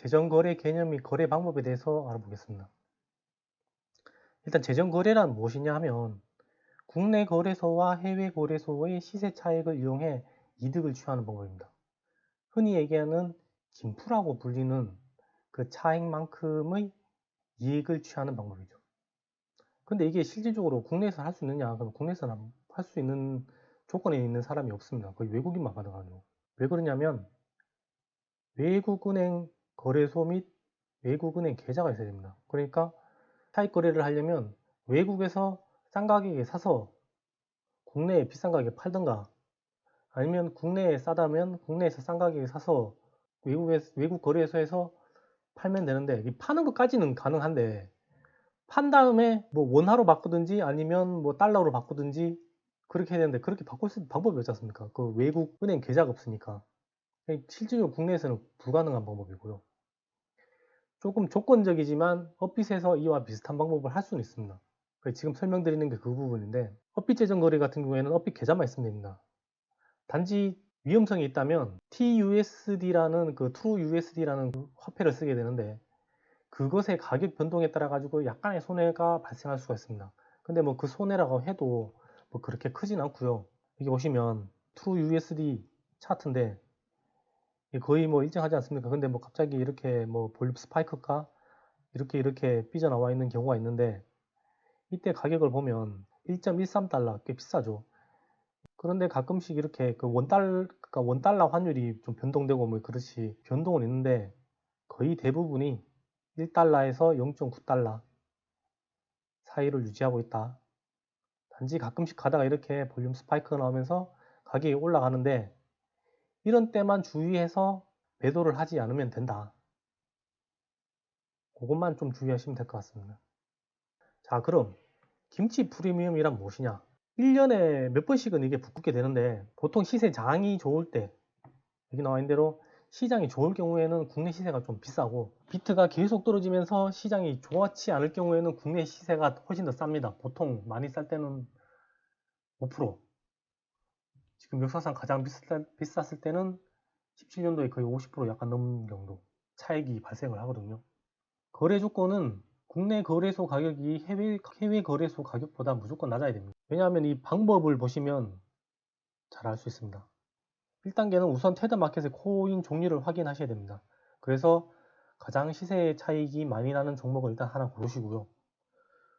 재정거래 개념 및 거래 방법에 대해서 알아보겠습니다. 일단 재정거래란 무엇이냐 하면 국내 거래소와 해외 거래소의 시세 차익을 이용해 이득을 취하는 방법입니다. 흔히 얘기하는 김프라고 불리는 그 차익만큼의 이익을 취하는 방법이죠. 근데 이게 실질적으로 국내에서 할 수 있느냐? 그럼 국내에서는 할 수 있는 조건에 있는 사람이 없습니다. 거의 외국인만 가능하죠. 왜 그러냐면 외국은행 거래소 및 외국은행 계좌가 있어야 됩니다. 그러니까 차익 거래를 하려면 외국에서 싼 가격에 사서 국내에 비싼 가격에 팔던가, 아니면 국내에 싸다면 국내에서 싼 가격에 사서 외국 거래소에서 팔면 되는데, 이 파는 것까지는 가능한데 판 다음에 뭐 원화로 바꾸든지 아니면 뭐 달러로 바꾸든지 그렇게 해야 되는데, 그렇게 바꿀 수 있는 방법이 없지 않습니까? 그 외국 은행 계좌가 없으니까. 실질적으로 국내에서는 불가능한 방법이고요. 조금 조건적이지만 업빗에서 이와 비슷한 방법을 할 수는 있습니다. 지금 설명드리는 게 그 부분인데, 업빗 재정 거래 같은 경우에는 업빗 계좌만 있으면 됩니다. 단지 위험성이 있다면 TUSD라는 그 TrueUSD라는 화폐를 쓰게 되는데, 그것의 가격 변동에 따라 가지고 약간의 손해가 발생할 수가 있습니다. 근데 뭐 그 손해라고 해도 뭐 그렇게 크진 않고요. 여기 보시면 TrueUSD 차트인데 거의 뭐 일정하지 않습니까? 근데 뭐 갑자기 이렇게 뭐 볼륨 스파이크가 이렇게 삐져나와 있는 경우가 있는데, 이때 가격을 보면 1.13달러, 꽤 비싸죠. 그런데 가끔씩 이렇게 그 그러니까 원달러 환율이 좀 변동되고 뭐 그렇지 변동은 있는데, 거의 대부분이 1달러에서 0.9달러 사이를 유지하고 있다. 단지 가끔씩 가다가 이렇게 볼륨 스파이크가 나오면서 가격이 올라가는데, 이런 때만 주의해서 매도를 하지 않으면 된다. 그것만 좀 주의하시면 될 것 같습니다. 자, 그럼 김치 프리미엄이란 무엇이냐? 1년에 몇 번씩은 이게 붙게 되는데, 보통 시세 장이 좋을 때, 여기 나와 있는 대로 시장이 좋을 경우에는 국내 시세가 좀 비싸고, 비트가 계속 떨어지면서 시장이 좋지 않을 경우에는 국내 시세가 훨씬 더 쌉니다. 보통 많이 쌀 때는 5%, 지금 역사상 가장 비쌌을 때는 17년도에 거의 50% 약간 넘는 정도 차익이 발생을 하거든요. 거래 조건은 국내 거래소 가격이 해외 거래소 가격보다 무조건 낮아야 됩니다. 왜냐하면 이 방법을 보시면 잘 알 수 있습니다. 1단계는 우선 테더마켓의 코인 종류를 확인하셔야 됩니다. 그래서 가장 시세 차익이 많이 나는 종목을 일단 하나 고르시고요.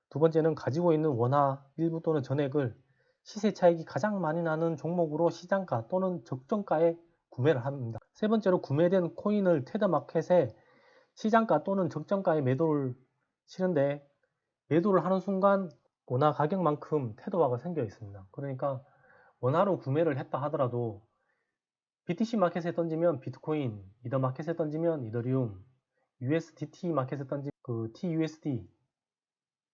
두 번째는 가지고 있는 원화 일부 또는 전액을 시세 차익이 가장 많이 나는 종목으로 시장가 또는 적정가에 구매를 합니다. 세 번째로 구매된 코인을 테더마켓에 시장가 또는 적정가에 매도를 치는데, 매도를 하는 순간 원화 가격만큼 테더화가 생겨 있습니다. 그러니까 원화로 구매를 했다 하더라도 BTC 마켓에 던지면 비트코인, 이더 마켓에 던지면 이더리움, USDT 마켓에 던지면 그 TUSD,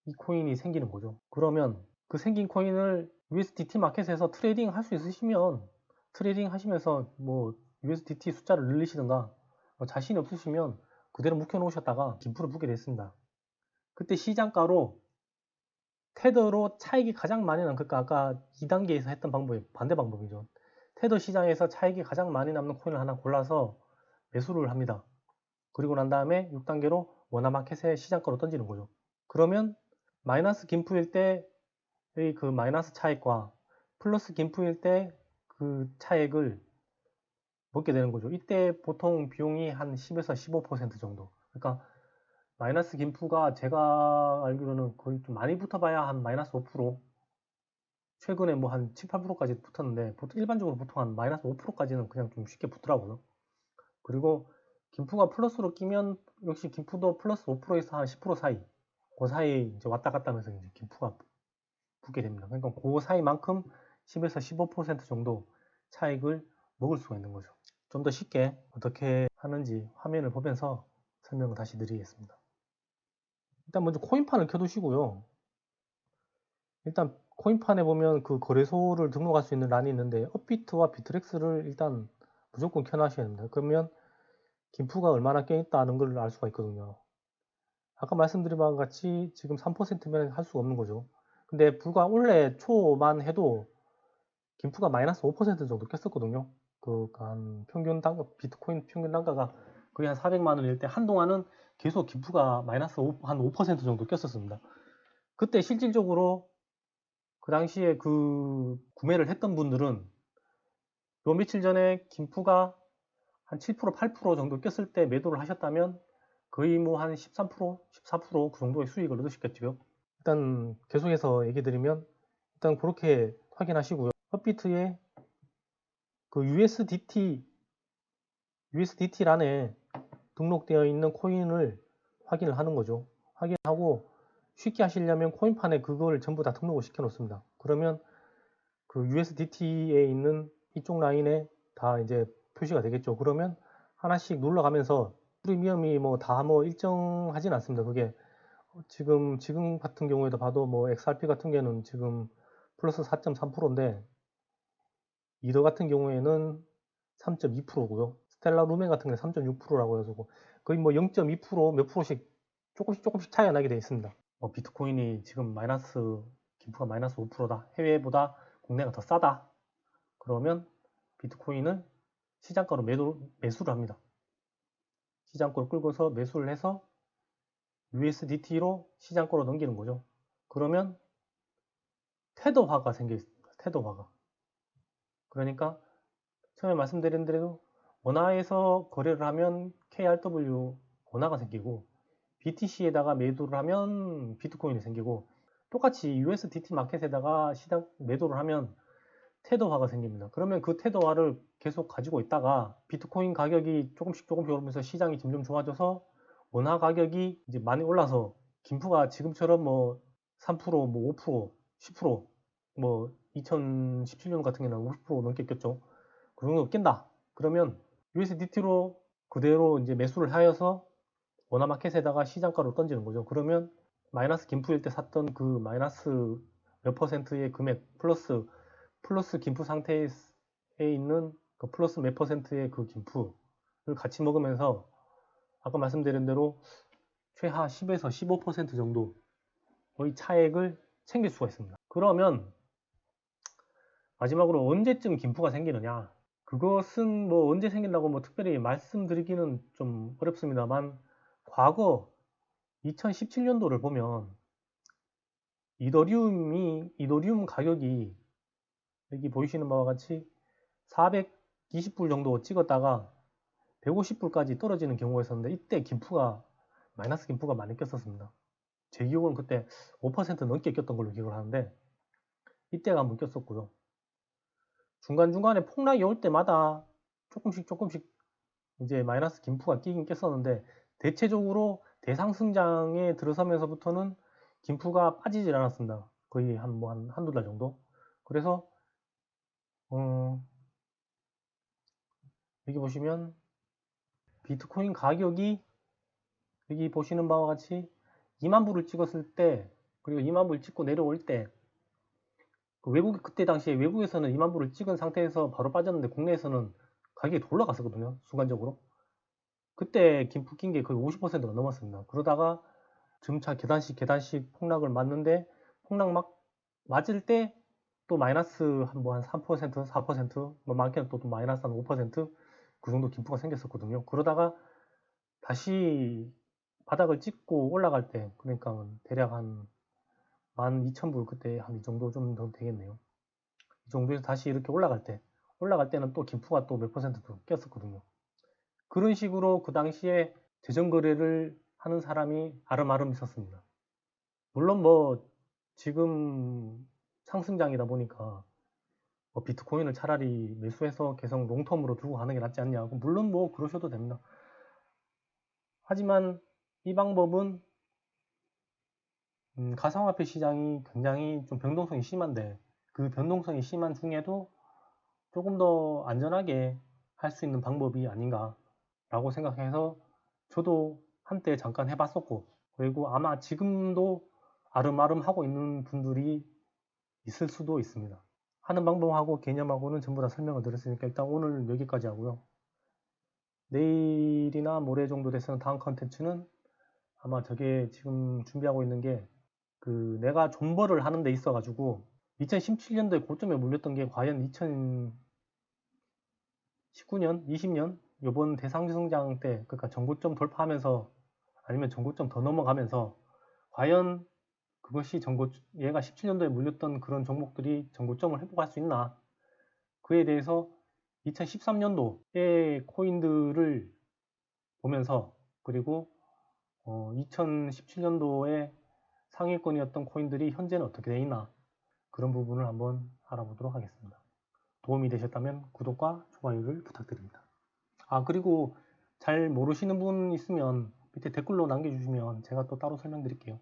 이 코인이 생기는 거죠. 그러면 그 생긴 코인을 USDT 마켓에서 트레이딩 할 수 있으시면 트레이딩 하시면서 뭐 USDT 숫자를 늘리시든가, 자신이 없으시면 그대로 묵혀 놓으셨다가 김프를 붙게 됐습니다. 그때 시장가로 테더로 차익이 가장 많이 난, 그러니까 아까 2단계에서 했던 방법이 반대 방법이죠. 테더 시장에서 차익이 가장 많이 남는 코인을 하나 골라서 매수를 합니다. 그리고 난 다음에 6단계로 원화마켓에 시장가로 던지는 거죠. 그러면 마이너스 김프일 때의 그 마이너스 차익과 플러스 김프일 때 그 차익을 먹게 되는 거죠. 이때 보통 비용이 한 10에서 15% 정도. 그러니까 마이너스 김프가 제가 알기로는 거의 좀 많이 붙어봐야 한 마이너스 5%, 최근에 뭐 한 7, 8%까지 붙었는데, 보통 일반적으로 보통 한 마이너스 5%까지는 그냥 좀 쉽게 붙더라고요. 그리고 김프가 플러스로 끼면 역시 김프도 플러스 5%에서 한 10% 사이, 그 사이 이제 왔다 갔다 하면서 이제 김프가 붙게 됩니다. 그러니까 그 사이만큼 10에서 15% 정도 차익을 먹을 수가 있는 거죠. 좀 더 쉽게 어떻게 하는지 화면을 보면서 설명을 다시 드리겠습니다. 일단 먼저 코인판을 켜두시고요. 일단 코인판에 보면 그 거래소를 등록할 수 있는 란이 있는데, 업비트와 비트렉스를 일단 무조건 켜놔셔야 됩니다. 그러면 김프가 얼마나 깨있다는 걸 알 수가 있거든요. 아까 말씀드린 바와 같이 지금 3%면 할 수가 없는 거죠. 근데 불과 올해 초만 해도 김프가 마이너스 5% 정도 깼었거든요. 한 비트코인 평균 단가가 거의 한 400만 원일 때 한동안은 계속 기프가 마이너스 한 5% 정도 꼈었습니다. 그때 실질적으로 그 당시에 그 구매를 했던 분들은 요 며칠 전에 김프가 한 7%, 8% 정도 꼈을 때 매도를 하셨다면 거의 뭐 한 13%, 14%그 정도의 수익을 얻으셨겠죠. 일단 계속해서 얘기 드리면 일단 그렇게 확인하시고요. 업비트의 그 USDT란에 등록되어 있는 코인을 확인을 하는 거죠. 확인하고 쉽게 하시려면 코인판에 그걸 전부 다 등록을 시켜 놓습니다. 그러면 그 USDT에 있는 이쪽 라인에 다 이제 표시가 되겠죠. 그러면 하나씩 눌러가면서 프리미엄이 뭐 다 뭐 일정하진 않습니다. 그게 지금 같은 경우에도 봐도 뭐 XRP 같은 경우에는 지금 플러스 4.3%인데 이더 같은 경우에는 3.2%고요. 스텔라 루멘 같은 경우는 3.6%라고 해가지고 거의 뭐 0.2% 몇 프로씩 조금씩 차이가 나게 되어 있습니다. 비트코인이 지금 김프가 마이너스 5%다. 해외보다 국내가 더 싸다. 그러면 비트코인을 시장가로 매수를 합니다. 시장가로 끌고서 매수를 해서 USDT로 시장가로 넘기는 거죠. 그러면 테더화가 생겨 있습니다. 테더화가. 그러니까 처음에 말씀드린 대로 원화에서 거래를 하면 KRW 원화가 생기고 BTC에다가 매도를 하면 비트코인이 생기고 똑같이 USDT 마켓에다가 시장 매도를 하면 테더화가 생깁니다. 그러면 그 테더화를 계속 가지고 있다가 비트코인 가격이 조금씩 오르면서 시장이 점점 좋아져서 원화 가격이 이제 많이 올라서 김프가 지금처럼 뭐 3%, 뭐 5%, 10%뭐 2017년 같은 경우는 50% 넘게 꼈죠. 그 정도 낀다. 그러면 USDT로 그대로 이제 매수를 하여서 원화 마켓에다가 시장가로 던지는 거죠. 그러면 마이너스 김프일 때 샀던 그 마이너스 몇 퍼센트의 금액 플러스 김프 상태에 있는 그 플러스 몇 퍼센트의 그 김프를 같이 먹으면서 아까 말씀드린 대로 최하 10에서 15% 정도의 차액을 챙길 수가 있습니다. 그러면 마지막으로 언제쯤 김프가 생기느냐? 그것은 뭐 언제 생긴다고 뭐 특별히 말씀드리기는 좀 어렵습니다만 과거 2017년도를 보면 이더리움 가격이 여기 보이시는 바와 같이 420불 정도 찍었다가 150불까지 떨어지는 경우가 있었는데 이때 마이너스 김프가 많이 꼈었습니다. 제 기억은 그때 5% 넘게 꼈던 걸로 기억을 하는데 이때가 한번 꼈었고요. 중간중간에 폭락이 올 때마다 조금씩 이제 마이너스 김프가 끼긴 꼈었는데 대체적으로 대상승장에 들어서면서부터는 김프가 빠지질 않았습니다. 거의 한두 달 정도. 그래서 여기 보시면 비트코인 가격이 여기 보시는 바와 같이 2만 불을 찍었을 때 그리고 2만 불 찍고 내려올 때 그때 당시에 외국에서는 2만 불을 찍은 상태에서 바로 빠졌는데 국내에서는 가격이 더 올라갔었거든요. 순간적으로. 그때 김프 낀 게 거의 50%가 넘었습니다. 그러다가 점차 계단씩 폭락을 맞는데 폭락 막 맞을 때 또 마이너스 한 3%, 4%, 뭐 많게는 또 마이너스 한 5%그 정도 김프가 생겼었거든요. 그러다가 다시 바닥을 찍고 올라갈 때 그러니까 대략 한 12,000불 그때 한 이 정도 좀 더 되겠네요. 이 정도에서 다시 이렇게 올라갈 때는 또 김프가 또 몇 퍼센트 더 꼈었거든요. 그런 식으로 그 당시에 재정거래를 하는 사람이 아름아름 있었습니다. 물론 뭐 지금 상승장이다 보니까 비트코인을 차라리 매수해서 계속 롱텀으로 두고 가는 게 낫지 않냐고 물론 뭐 그러셔도 됩니다. 하지만 이 방법은 가상화폐 시장이 굉장히 좀 변동성이 심한데 그 변동성이 심한 중에도 조금 더 안전하게 할 수 있는 방법이 아닌가 라고 생각해서 저도 한때 잠깐 해봤었고 그리고 아마 지금도 아름아름 하고 있는 분들이 있을 수도 있습니다. 하는 방법하고 개념하고는 전부 다 설명을 드렸으니까 일단 오늘 여기까지 하고요. 내일이나 모레 정도 돼서는 다음 컨텐츠는 아마 저게 지금 준비하고 있는 게 내가 존버를 하는 데 있어 가지고 2017년도에 고점에 몰렸던 게 과연 2019년, 20년 이번 대상성장 때, 그러니까 전고점 돌파하면서 아니면 전고점 더 넘어가면서 과연 그것이 얘가 17년도에 물렸던 그런 종목들이 전고점을 회복할 수 있나? 그에 대해서 2013년도의 코인들을 보면서, 그리고 2017년도에 상위권이었던 코인들이 현재는 어떻게 되어 있나? 그런 부분을 한번 알아보도록 하겠습니다. 도움이 되셨다면 구독과 좋아요를 부탁드립니다. 그리고 잘 모르시는 분 있으면 밑에 댓글로 남겨주시면 제가 또 따로 설명드릴게요.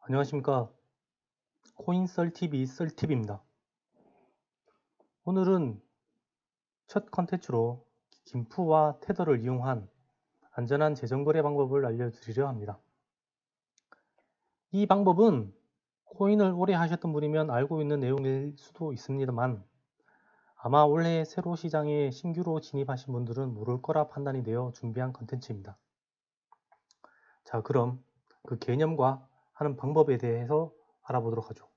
안녕하십니까. 코인썰TV 썰팁입니다. 오늘은 첫 컨텐츠로 김프와 테더를 이용한 안전한 재정거래 방법을 알려드리려 합니다. 이 방법은 코인을 오래 하셨던 분이면 알고 있는 내용일 수도 있습니다만 아마 올해 새로 시장에 신규로 진입하신 분들은 모를 거라 판단이 되어 준비한 컨텐츠입니다. 자, 그럼 그 개념과 하는 방법에 대해서 알아보도록 하죠.